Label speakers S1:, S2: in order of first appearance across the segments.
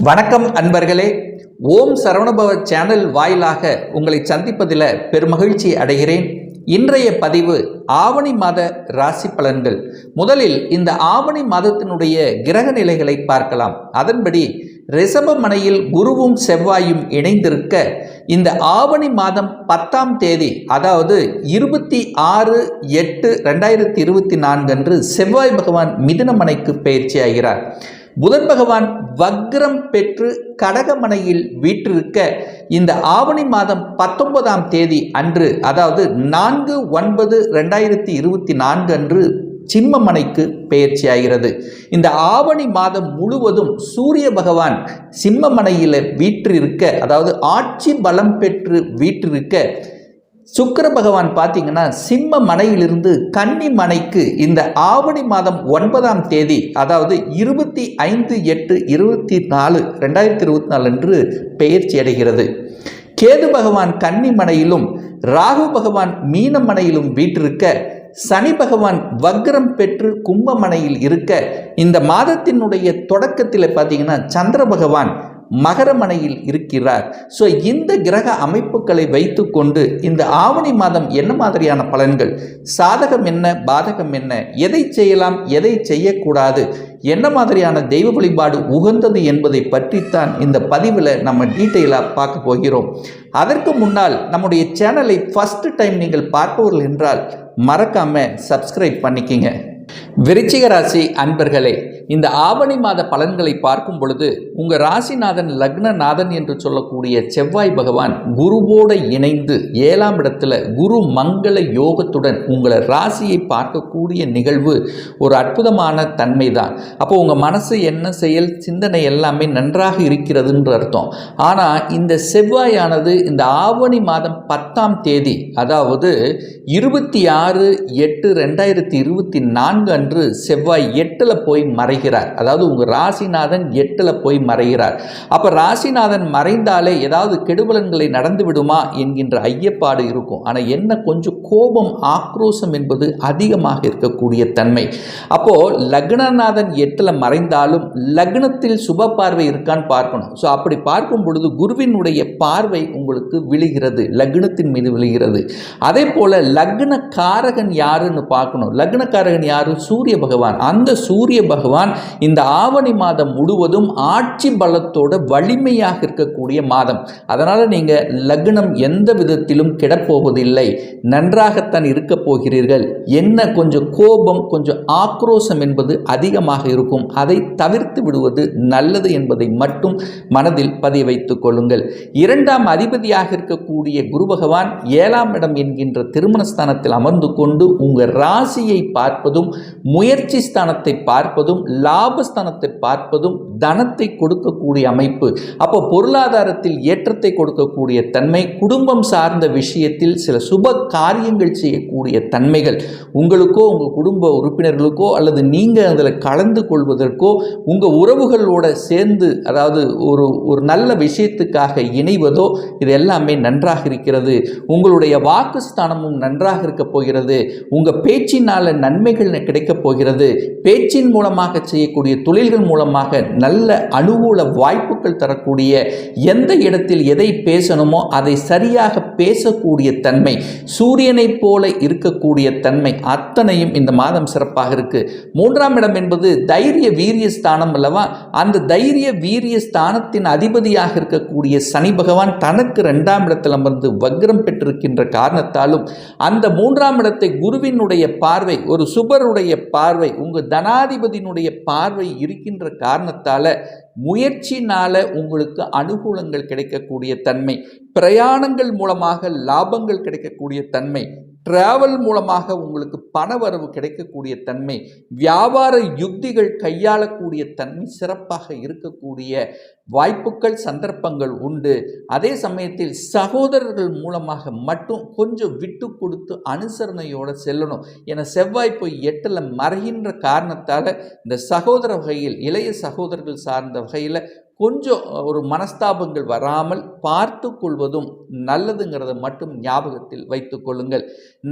S1: வணக்கம் அன்பர்களே. ஓம் சரவணபவ சேனல் வாயிலாக உங்களை சந்திப்பதில் பெருமகிழ்ச்சி அடைகிறேன். இன்றைய பதிவு ஆவணி மாத ராசி பலன்கள். முதலில் இந்த ஆவணி மாதத்தினுடைய கிரக நிலைகளை பார்க்கலாம். அதன்படி ரிஷபமனையில் குருவும் செவ்வாயும் இணைந்திருக்க இந்த ஆவணி மாதம் 10ஆம் தேதி, அதாவது 26/8/2024 அன்று செவ்வாய் பகவான் மிதுனமனைக்கு பயிற்சியாகிறார். புதன் பகவான் வக்ரம் பெற்று கடகமனையில் வீற்றிருக்க இந்த ஆவணி மாதம் 19ஆம் தேதி அன்று, அதாவது 4/9/2024 அன்று சிம்மமனைக்கு பெயர்ச்சியாகிறது. இந்த ஆவணி மாதம் முழுவதும் சூரிய பகவான் சிம்மமனையில் வீற்றிருக்க, அதாவது ஆட்சி பலம் பெற்று வீற்றிருக்க, சுக்கிர பகவான் பார்த்தீங்கன்னா சிம்ம மனையிலிருந்து கன்னி மனைக்கு இந்த ஆவணி மாதம் 9ஆம் தேதி, அதாவது 25/8/2024 அன்று பெயர்ச்சி அடைகிறது. கேது பகவான் கன்னி மனையிலும் ராகு பகவான் மீன மனையிலும் வீற்றிருக்க, சனி பகவான் வக்ரம் பெற்று கும்பமனையில் இருக்க, இந்த மாதத்தினுடைய தொடக்கத்தில் பார்த்தீங்கன்னா சந்திர பகவான் மகரமனையில் இருக்கிறார். ஸோ இந்த கிரக அமைப்புகளை வைத்துக்கொண்டு இந்த ஆவணி மாதம் என்ன மாதிரியான பலன்கள், சாதகம் என்ன, பாதகம் என்ன, எதை செய்யலாம், எதை செய்யக்கூடாது, என்ன மாதிரியான தெய்வ வழிபாடு உகந்தது என்பதை பற்றித்தான் இந்த பதிவில் நம்ம டீட்டெயிலாக பார்க்க போகிறோம். அதற்கு முன்னால் நம்முடைய சேனலை ஃபர்ஸ்ட் டைம் நீங்கள் பார்ப்பவர்கள் என்றால் மறக்காம சப்ஸ்கிரைப் பண்ணிக்கிங்க. விருச்சிக ராசி அன்பர்களே, இந்த ஆவணி மாத பலன்களை பார்க்கும் பொழுது உங்கள் ராசிநாதன் லக்னநாதன் என்று சொல்லக்கூடிய செவ்வாய் பகவான் குருவோடு இணைந்து 7ஆம் இடத்துல குரு மங்கள யோகத்துடன் உங்களை ராசியை பார்க்கக்கூடிய நிகழ்வு ஒரு அற்புதமான தன்மை தான். அப்போ உங்கள் மனசு என்ன செயல் சிந்தனை எல்லாமே நன்றாக இருக்கிறதுன்ற அர்த்தம். ஆனால் இந்த செவ்வாயானது இந்த ஆவணி மாதம் 10ஆம் தேதி, அதாவது 26/8/2024 அன்று செவ்வாய் 8ல் போய் மறைகிறார். அதாவது உங்கள் ராசிநாதன் 8ல் போய் மறைகிறார். அப்போ ராசிநாதன் மறைந்தாலே ஏதாவது கெடுபலன்களை நடந்து விடுமா என்கின்ற ஐயப்பாடு இருக்கும். ஆனால் என்ன, கொஞ்சம் கோபம் ஆக்ரோஷம் என்பது அதிகமாக இருக்கக்கூடிய தன்மை. அப்போது லக்னநாதன் 8ல் மறைந்தாலும் லக்னத்தில் சுப பார்வை இருக்கான்னு பார்க்கணும். ஸோ அப்படி பார்க்கும் பொழுது குருவினுடைய பார்வை உங்களுக்கு விழுகிறது, லக்னத்தின் மீது விழுகிறது. அதே போல் லக்ன காரகன் யாருன்னு பார்க்கணும். லக்னக்காரகன் யாரு? சூரிய பகவான். அந்த சூரிய பகவான் இந்த ஆவணி மாதம் முழுவதும் ஆட்சி பலத்தோட வலிமையாக இருக்கக்கூடிய மாதம். அதனால நீங்க லக்னம் எந்த விதத்திலும் கிடப்போவதில்லை, நன்றாகத்தான் இருக்க போகிறீர்கள். என்ன, கொஞ்சம் கோபம், கொஞ்சம் ஆக்ரோஷம் என்பது அதிகமாக இருக்கும். அதை தவிர்த்து விடுவது நல்லது என்பதை மட்டும் மனதில் பதிய வைத்துக் கொள்ளுங்கள். 2ஆம் அதிபதியாக இருக்கக்கூடிய குரு பகவான் 7ஆம் இடம் என்கின்ற திருமணஸ்தானத்தில் அமர்ந்து கொண்டு உங்கள் ராசியை பார்ப்பதும், முயற்சி ஸ்தானத்தை பார்ப்பதும், லாபஸ்தானத்தை பார்ப்பதும் தனத்தை கொடுக்கக்கூடிய அமைப்பு. அப்போ பொருளாதாரத்தில் ஏற்றத்தை கொடுக்கக்கூடிய தன்மை, குடும்பம் சார்ந்த விஷயத்தில் சில சுப காரியங்கள் செய்யக்கூடிய தன்மைகள் உங்களுக்கோ உங்கள் குடும்ப உறுப்பினர்களுக்கோ அல்லது நீங்கள் அதில் கலந்து கொள்வதற்கோ உங்கள் உறவுகளோட சேர்ந்து, அதாவது ஒரு நல்ல விஷயத்துக்காக இணைவதோ, இது எல்லாமே நன்றாக இருக்கிறது. உங்களுடைய வாக்குஸ்தானமும் நன்றாக இருக்க போகிறது. உங்கள் பேச்சினால் நன்மைகள் கிடைக்கப் போகிறது. பேச்சின் மூலமாக செய்யக்கூடிய தொழில்கள் மூலமாக நல்ல அனுகூல வாய்ப்புகள் தரக்கூடிய, எந்த இடத்தில் எதை பேசணுமோ அதை சரியாக பேசக்கூடிய தன்மை, சூரியனை போல இருக்கக்கூடிய தன்மை அத்தனையும் இந்த மாதம் சிறப்பாக இருக்கு. 3ஆம் இடம் என்பது தைரிய வீரிய ஸ்தானம் அல்லவா? அந்த தைரிய வீரிய ஸ்தானத்தின் அதிபதியாக இருக்கக்கூடிய சனி பகவான் தனக்கு 2ஆம் இடத்தில் அமர்ந்து வக்ரம் பெற்றிருக்கின்ற காரணத்தாலும் அந்த 3ஆம் இடத்தை குருவினுடைய பார்வை, ஒரு சுபருடைய பார்வை, உங்கள் தனாதிபதியினுடைய பார்வை இருக்கின்ற காரணத்தால முயற்சினால உங்களுக்கு அனுகூலங்கள் கிடைக்கக்கூடிய தன்மை, பிரயாணங்கள் மூலமாக லாபங்கள் கிடைக்கக்கூடிய தன்மை, டிராவல் மூலமாக உங்களுக்கு பணவரவு கிடைக்கக்கூடிய தன்மை, வியாபார யுக்திகள் கையாளக்கூடிய தன்மை சிறப்பாக இருக்கக்கூடிய வாய்ப்புகள், சந்தர்ப்பங்கள் உண்டு. அதே சமயத்தில் சகோதரர்கள் மூலமாக மட்டும் கொஞ்சம் விட்டு கொடுத்து அனுசரணையோடு செல்லணும். என செவ்வாய் போய் 8ல் மறைகின்ற காரணத்தால் இந்த சகோதர வகையில், இளைய சகோதரர்கள் சார்ந்த வகையில் கொஞ்சம் ஒரு மனஸ்தாபங்கள் வராமல் பார்த்து கொள்வதும் நல்லதுங்கிறத மட்டும் ஞாபகத்தில் வைத்துக் கொள்ளுங்கள்.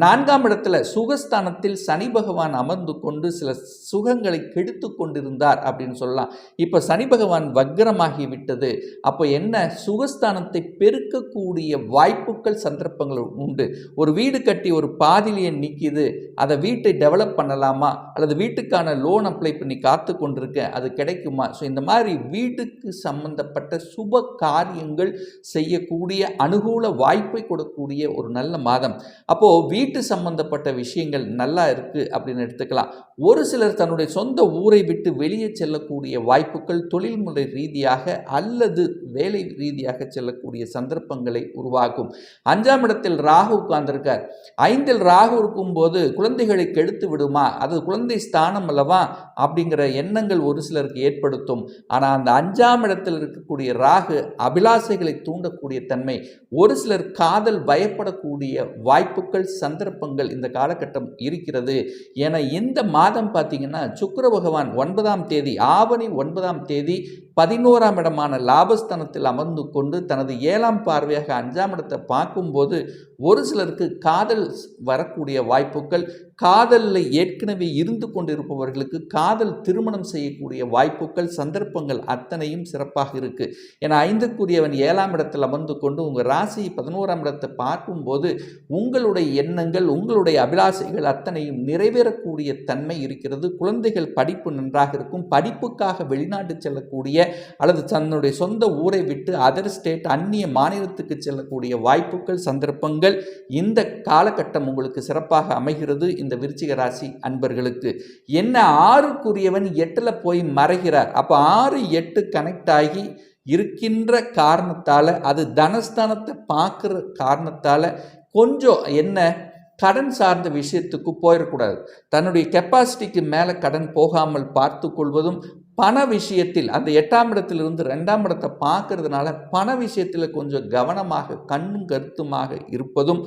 S1: 4ஆம் இடத்துல சுகஸ்தானத்தில் சனி பகவான் அமர்ந்து கொண்டு சில சுகங்களை கெடுத்து கொண்டிருந்தார் அப்படின்னு சொல்லலாம். இப்போ சனி பகவான் வக்ரமாகி விட்டது. அப்போ என்ன, சுகஸ்தானத்தை பெருக்கக்கூடிய வாய்ப்புகள் சந்தர்ப்பங்கள் உண்டு. ஒரு வீடு கட்டி ஒரு பாதிலேயே நிற்கிது, அதை வீட்டை டெவலப் பண்ணலாமா, அல்லது வீட்டுக்கான லோன் அப்ளை பண்ணி காத்து கொண்டிருக்கேன், அது கிடைக்குமா? ஸோ இந்த மாதிரி வீட்டுக்கு சம்பந்தப்பட்ட சுப காரியங்கள் செய்யக்கூடிய அனுகூல வாய்ப்பை கொடுக்கக்கூடிய ஒரு நல்ல மாதம். அப்போது வீட்டு சம்பந்தப்பட்ட விஷயங்கள் நல்லா இருக்குது அப்படின்னு எடுத்துக்கலாம். ஒரு சிலர் தன்னுடைய சொந்த ஊரை விட்டு வெளியே செல்லக்கூடிய வாய்ப்புகள் தொழில்முறை ரீதியாக அல்லது வேலை ரீதியாக செல்லக்கூடிய சந்தர்ப்பங்களை உருவாக்கும். 5ஆம் இடத்தில் ராகு உட்கார்ந்திருக்கார். 5இல் ராகு இருக்கும்போது குழந்தைகளை கெடுத்து விடுமா, அது குழந்தை ஸ்தானம் அல்லவா அப்படிங்கிற எண்ணங்கள் ஒரு சிலருக்கு ஏற்படுத்தும். ஆனால் அந்த 5ஆம் இடத்தில் இருக்கக்கூடிய ராகு அபிலாசைகளை தூண்டக்கூடிய தன்மை, ஒரு சிலர் காதல் பயப்படக்கூடிய வாய்ப்புகள் சந்தர்ப்பங்கள் இந்த காலகட்டம் இருக்கிறது. என இந்த மாதம் பார்த்தீங்கன்னா சுக்கிர பகவான் 9ஆம் தேதி ஆவணி 9ஆம் தேதி 11ஆம் இடமான லாபஸ்தானத்தில் அமர்ந்து கொண்டு தனது 7ஆம் பார்வையாக 5ஆம் இடத்தை பார்க்கும்போது ஒரு சிலருக்கு காதல் வரக்கூடிய வாய்ப்புகள், காதலில் ஏற்கனவே இருந்து கொண்டிருப்பவர்களுக்கு காதல் திருமணம் செய்யக்கூடிய வாய்ப்புகள் சந்தர்ப்பங்கள் அத்தனையும் சிறப்பாக இருக்கு. ஏன்னா 5க்குரியவன் 7ஆம் இடத்தில் அமர்ந்து கொண்டு உங்கள் ராசி 11ஆம் இடத்தை பார்க்கும்போது உங்களுடைய எண்ணங்கள், உங்களுடைய அபிலாசைகள் அத்தனையும் நிறைவேறக்கூடிய தன்மை இருக்கிறது. குழந்தைகள் படிப்பு நன்றாக இருக்கும். படிப்புக்காக வெளிநாட்டு செல்லக்கூடிய அல்லது தன்னுடைய சொந்த ஊரை விட்டு அதர் ஸ்டேட் அந்நிய மாநிலத்துக்கு செல்லக்கூடிய வாய்ப்புகள் சந்தர்ப்பங்கள் இந்த காலகட்டம் உங்களுக்கு சிறப்பாக அமைகிறது. இந்த விருச்சிக ராசி அன்பர்களுக்கு என்ன, 6க்குரியவன் 8ல் போய் மறைகிறார். அப்போ 6, 8 கனெக்ட் ஆகி இருக்கின்ற காரணத்தால், அது தனஸ்தானத்தை பார்க்குற காரணத்தால் கொஞ்சம் என்ன, கடன் சார்ந்த விஷயத்துக்கு போயிடக்கூடாது. தன்னுடைய கெப்பாசிட்டிக்கு மேலே கடன் போகாமல் பார்த்து கொள்வதும், பண விஷயத்தில் அந்த 8ஆம் இடத்திலிருந்து 2ஆம் இடத்தை பார்க்கறதுனால பண விஷயத்தில் கொஞ்சம் கவனமாக கண்ணும் கருத்துமாக இருப்பதும்,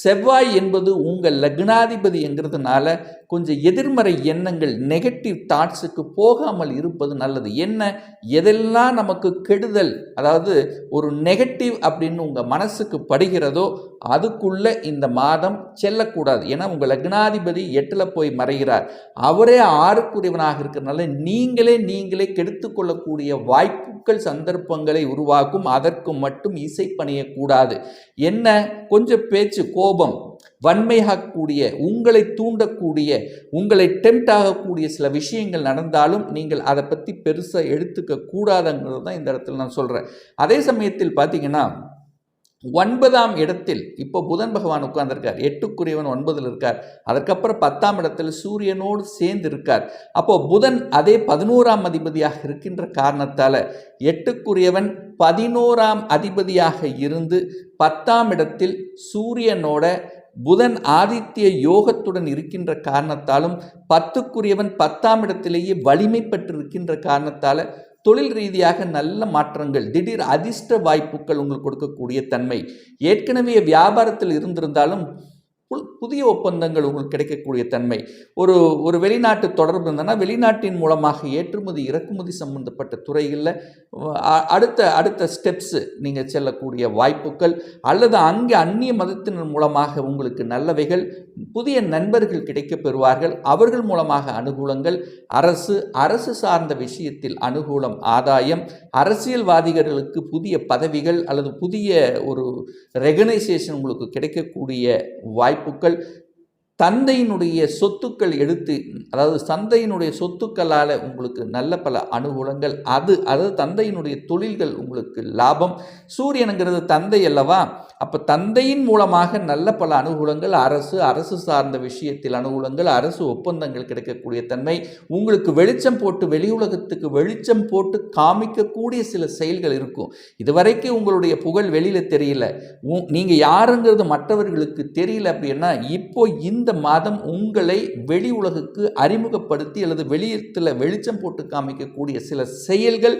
S1: செவ்வாய் என்பது உங்கள் லக்னாதிபதி என்கிறதுனால கொஞ்சம் எதிர்மறை எண்ணங்கள் நெகட்டிவ் தாட்ஸுக்கு போகாமல் இருப்பது நல்லது. என்ன, எதெல்லாம் நமக்கு கெடுதல், அதாவது ஒரு நெகட்டிவ் அப்படின்னு உங்கள் மனசுக்கு படுகிறதோ அதுக்குள்ள இந்த மாதம் செல்லக்கூடாது. ஏன்னா உங்கள் லக்னாதிபதி 8ல் போய் மறைகிறார். அவரே 6க்குரியவனாக இருக்கிறதுனால நீங்களே கெடுத்து கொள்ளக்கூடிய வாய்ப்புகள் சந்தர்ப்பங்களை உருவாக்கும். அதற்கு மட்டும் இசை பணியக்கூடாது. என்ன, கொஞ்சம் பேச்சு, கோபம், வன்மையாகக்கூடிய, உங்களை தூண்டக்கூடிய, உங்களை டெம்ப்ட் ஆகக்கூடிய சில விஷயங்கள் நடந்தாலும் நீங்கள் அதை பற்றி பெருசாக எடுத்துக்க கூடாதுங்கிறது தான் இந்த இடத்துல நான் சொல்கிறேன். அதே சமயத்தில் பார்த்தீங்கன்னா 9ஆம் இடத்தில் இப்போ புதன் பகவான் உட்கார்ந்திருக்கார். 8க்குரியவன் 9ல் இருக்கார். அதற்கப்புறம் 10ஆம் இடத்தில் சூரியனோடு சேர்ந்து இருக்கார். அப்போ புதன் அதே 11ஆம் அதிபதியாக இருக்கின்ற காரணத்தால் 8க்குரியவன் 11ஆம் அதிபதியாக இருந்து 10ஆம் இடத்தில் சூரியனோட புதன் ஆதித்ய யோகத்துடன் இருக்கின்ற காரணத்தாலும் 10க்குரியவன் 10ஆம் இடத்திலேயே வலிமை பெற்றிருக்கின்ற காரணத்தால் தொழில் ரீதியாக நல்ல மாற்றங்கள், திடீர் அதிர்ஷ்ட வாய்ப்புகள் உங்களுக்கு கொடுக்கக்கூடிய தன்மை. ஏற்கனவே வியாபாரத்தில் இருந்திருந்தாலும் புதிய ஒப்பந்தங்கள் உங்களுக்கு கிடைக்கக்கூடிய தன்மை. ஒரு வெளிநாட்டு தொடர்பு இருந்ததுன்னா வெளிநாட்டின் மூலமாக ஏற்றுமதி இறக்குமதி சம்பந்தப்பட்ட துறைகளில் அடுத்த ஸ்டெப்ஸு நீங்கள் செல்லக்கூடிய வாய்ப்புகள், அல்லது அங்கே அந்நிய மதத்தினர் மூலமாக உங்களுக்கு நல்லவைகள், புதிய நண்பர்கள் கிடைக்கப் பெறுவார்கள். அவர்கள் மூலமாக அனுகூலங்கள், அரசு சார்ந்த விஷயத்தில் அனுகூலம், ஆதாயம், அரசியல்வாதிகளுக்கு புதிய பதவிகள் அல்லது புதிய ஒரு ரெகனைசேஷன் உங்களுக்கு கிடைக்கக்கூடிய வாய்ப்புகள், தந்தையினுடைய சொத்துக்கள் அதாவது தந்தையினுடைய சொத்துக்களால் உங்களுக்கு நல்ல பல அனுகூலங்கள், அதாவது தந்தையினுடைய தொழில்கள் உங்களுக்கு லாபம். சூரியனுங்கிறது தந்தை அல்லவா, அப்போ தந்தையின் மூலமாக நல்ல பல அனுகூலங்கள், அரசு சார்ந்த விஷயத்தில் அனுகூலங்கள், அரசு ஒப்பந்தங்கள் கிடைக்கக்கூடிய தன்மை, உங்களுக்கு வெளிச்சம் போட்டு வெளியுலகத்துக்கு வெளிச்சம் போட்டு காமிக்கக்கூடிய சில செயல்கள் இருக்கும். இதுவரைக்கும் உங்களுடைய புகழ் வெளியில் தெரியல, நீங்கள் யாருங்கிறது மற்றவர்களுக்கு தெரியல அப்படின்னா இப்போ இந்த மாதம் உங்களை வெளி உலகுக்கு அறிமுகப்படுத்தி அல்லது வெளியத்தில் வெளிச்சம் போட்டு காமிக்கக்கூடிய சில செயல்கள்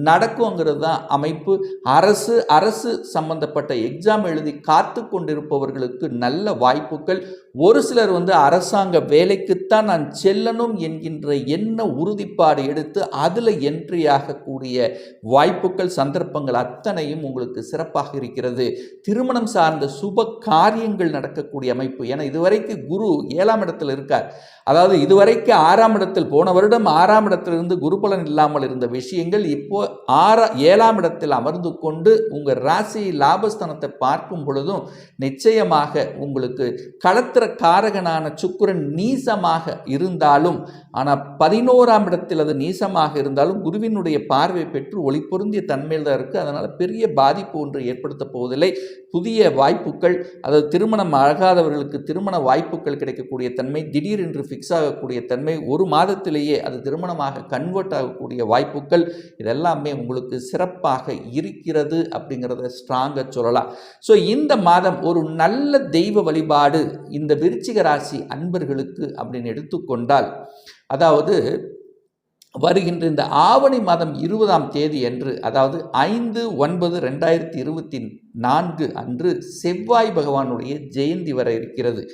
S1: நடக்குங்கிறது தான் அமைப்பு. அரசு சம்பந்தப்பட்ட எக்ஸாம் எழுதி காத்து கொண்டிருப்பவர்களுக்கு நல்ல வாய்ப்புகள். ஒரு சிலர் அரசாங்க வேலைக்குத்தான் நான் செல்லணும் என்கின்ற எண்ண உறுதிப்பாடு எடுத்து அதில் என்ட்ரி ஆகக்கூடிய வாய்ப்புகள், சந்தர்ப்பங்கள் அத்தனையும் உங்களுக்கு சிறப்பாக இருக்கிறது. திருமணம் சார்ந்த சுப காரியங்கள் நடக்கக்கூடிய அமைப்பு. ஏன்னா இதுவரைக்கும் குரு 7ஆம் இடத்தில் இருக்கார். அதாவது இதுவரைக்கும் 6ஆம் இடத்தில், போன வருடம் 6ஆம் இடத்திலிருந்து குரு பலன் இல்லாமல் இருந்த விஷயங்கள் இப்போ 7ஆம் இடத்தில் அமர்ந்து கொண்டு உங்கள் ராசி லாபஸ்தானத்தை பார்க்கும் பொழுதும் நிச்சயமாக உங்களுக்கு களத்திர காரகனான சுக்கிரன் நீசமாக இருந்தாலும், ஆனால் 11ஆம் இடத்தில் அது நீசமாக இருந்தாலும் குருவினுடைய பார்வை பெற்று ஒளி பொருந்திய தன்மையில் தான் இருக்குது. அதனால் பெரிய பாதிப்பு ஒன்று ஏற்படுத்த போவதில்லை. புதிய வாய்ப்புகள், அதாவது திருமணம் ஆகாதவர்களுக்கு திருமண வாய்ப்புகள் கிடைக்கக்கூடிய தன்மை, திடீரென்று ஃபிக்ஸ் ஆகக்கூடிய தன்மை, ஒரு மாதத்திலேயே அது திருமணமாக கன்வெர்ட் ஆகக்கூடிய வாய்ப்புகள், இதெல்லாமே உங்களுக்கு சிறப்பாக இருக்கிறது அப்படிங்கிறத ஸ்ட்ராங்காக சொல்லலாம். ஸோ இந்த மாதம் ஒரு நல்ல தெய்வ வழிபாடு இந்த விருச்சிக ராசி அன்பர்களுக்கு அப்படின்னு எடுத்துக்கொண்டால், அதாவது வருகின்ற இந்த ஆவணி மாதம் 20ஆம் தேதி அன்று, அதாவது 5/9/2024 அன்று செவ்வாய் பகவானுடைய ஜெயந்தி வர இருக்கிறது.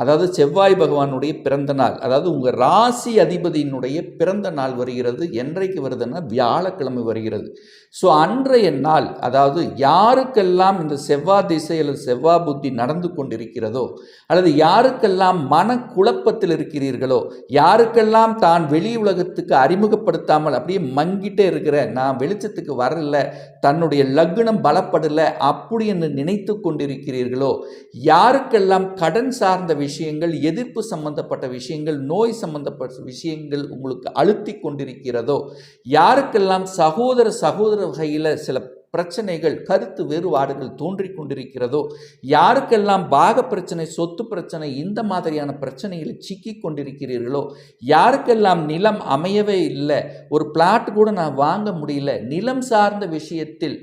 S1: அதாவது செவ்வாய் பகவானுடைய பிறந்த நாள், அதாவது உங்கள் ராசி அதிபதியினுடைய பிறந்த நாள் வருகிறது. என்றைக்கு வருதுன்னா வியாழக்கிழமை வருகிறது. ஸோ அன்றைய நாள், அதாவது யாருக்கெல்லாம் இந்த செவ்வாய் திசை அல்லது செவ்வாய் புத்தி நடந்து கொண்டிருக்கிறதோ, அல்லது யாருக்கெல்லாம் மன குழப்பத்தில் இருக்கிறீர்களோ, யாருக்கெல்லாம் தான் வெளி உலகத்துக்கு அறிமுகப்படுத்தாமல் அப்படியே மங்கிட்டே இருக்கிற, நான் வெளிச்சத்துக்கு வரல, தன்னுடைய லக்னம் பலப்படலை அப்படி என்று நினைத்து கொண்டிருக்கிறீர்களோ, யாருக்கெல்லாம் கடன் சார்ந்த விஷயங்கள், எதிர்ப்பு சம்பந்தப்பட்ட விஷயங்கள், நோய் சம்பந்தப்பட்ட விஷயங்கள் உங்களுக்கு அழுத்தி கொண்டிருக்கிறதோ, யாருக்கெல்லாம் சகோதர வகையில் சில பிரச்சனைகள், கருத்து வேறுபாடுகள் தோன்றிக் கொண்டிருக்கிறதோ, யாருக்கெல்லாம் பாக பிரச்சனை, சொத்து பிரச்சனை, இந்த மாதிரியான பிரச்சனைகளை சிக்கி கொண்டிருக்கிறீர்களோ, யாருக்கெல்லாம் நிலம் அமையவே இல்லை, ஒரு பிளாட் கூட நான் வாங்க முடியல, நிலம் சார்ந்த விஷயத்தில்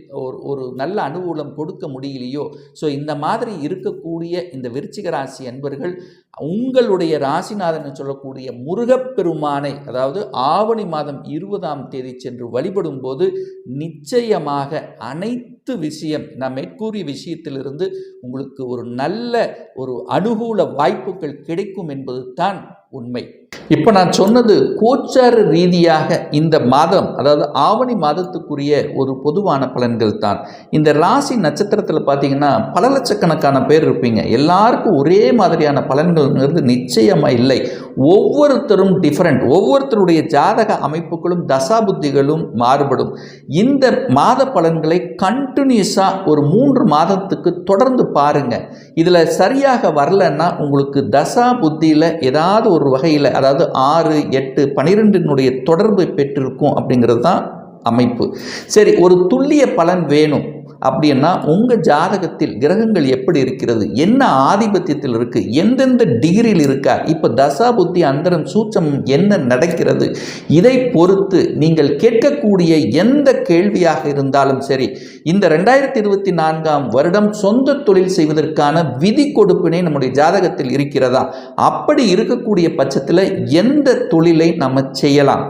S1: ஒரு நல்ல அனுகூலம் கொடுக்க முடியலையோ, ஸோ இந்த மாதிரி இருக்கக்கூடிய இந்த விருச்சிக ராசி அன்பர்கள் உங்களுடைய ராசிநாதன் சொல்லக்கூடிய முருகப்பெருமானை, அதாவது ஆவணி மாதம் 20ஆம் தேதி சென்று வழிபடும் போது நிச்சயமாக அனைத்து விஷயம், நான் மேற்கூறிய விஷயத்திலிருந்து உங்களுக்கு ஒரு நல்ல ஒரு அனுகூல வாய்ப்புகள் கிடைக்கும் என்பது தான் உண்மை. இப்போ நான் சொன்னது கோச்சார ரீதியாக இந்த மாதம், அதாவது ஆவணி மாதத்துக்குரிய ஒரு பொதுவான பலன்கள் தான். இந்த ராசி நட்சத்திரத்தில் பார்த்தீங்கன்னா பல லட்சக்கணக்கான பேர் இருப்பீங்க. எல்லாருக்கும் ஒரே மாதிரியான பலன்கள்ங்கிறது நிச்சயமாக இல்லை. ஒவ்வொருத்தரும் டிஃப்ரெண்ட். ஒவ்வொருத்தருடைய ஜாதக அமைப்புகளும் தசாபுத்திகளும் மாறுபடும். இந்த மாத பலன்களை கண்டினியூஸாக ஒரு 3 மாதத்துக்கு தொடர்ந்து பாருங்கள். இதில் சரியாக வரலன்னா உங்களுக்கு தசா புத்தியில் ஏதாவது ஒரு வகையில், அதாவது 6, 8, 12 தொடர்பை பெற்றிருக்கும் அப்படிங்கிறது தான் அமைப்பு. சரி, ஒரு துல்லிய பலன் வேணும் அப்படின்னா உங்கள் ஜாதகத்தில் கிரகங்கள் எப்படி இருக்கிறது, என்ன ஆதிபத்தியத்தில் இருக்குது, எந்தெந்த டிகிரியில் இருக்கா, இப்போ தசா புத்தி அந்தரம் சூட்சம் என்ன நடக்கிறது, இதை பொறுத்து நீங்கள் கேட்கக்கூடிய எந்த கேள்வியாக இருந்தாலும் சரி, இந்த 2024ஆம் வருடம் சொந்த தொழில் செய்வதற்கான விதி கொடுப்பினை நம்முடைய ஜாதகத்தில் இருக்கிறதா, அப்படி இருக்கக்கூடிய பட்சத்தில் எந்த தொழிலை நம்ம செய்யலாம்,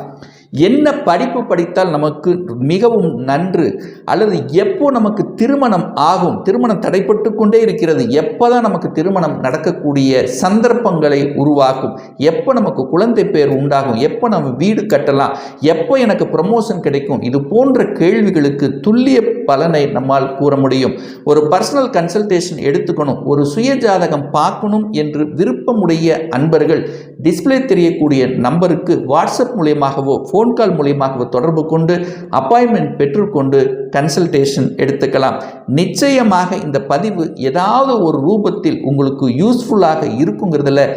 S1: என்ன படிப்பு படித்தால் நமக்கு மிகவும் நன்று, அல்லது எப்போ நமக்கு திருமணம் ஆகும், திருமணம் தடைப்பட்டு கொண்டே இருக்கிறது, எப்போ தான் நமக்கு திருமணம் நடக்கக்கூடிய சந்தர்ப்பங்களை உருவாக்கும், எப்போ நமக்கு குழந்தை பேர் உண்டாகும், எப்போ நம்ம வீடு கட்டலாம், எப்போ எனக்கு ப்ரமோஷன் கிடைக்கும், இது போன்ற கேள்விகளுக்கு துல்லிய பலனை நம்மால் கூற முடியும். ஒரு பர்சனல் கன்சல்டேஷன் எடுத்துக்கணும், ஒரு சுய ஜாதகம் பார்க்கணும் என்று விருப்பமுடைய அன்பர்கள் டிஸ்பிளே தெரியக்கூடிய நம்பருக்கு வாட்ஸ்அப் மூலியமாகவோ ஃபோன் கால் மூலியமாகவோ தொடர்பு கொண்டு அப்பாயின்மெண்ட் பெற்றுக்கொண்டு கன்சல்டேஷன் எடுத்துக்கலாம். நிச்சயமாக இந்த பதிவு ஏதாவது ஒரு ரூபத்தில் உங்களுக்கு யூஸ்ஃபுல்லாக இருக்குங்கிறதுல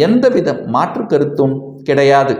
S1: எந்தவித மாற்று கருத்தும் கிடையாது.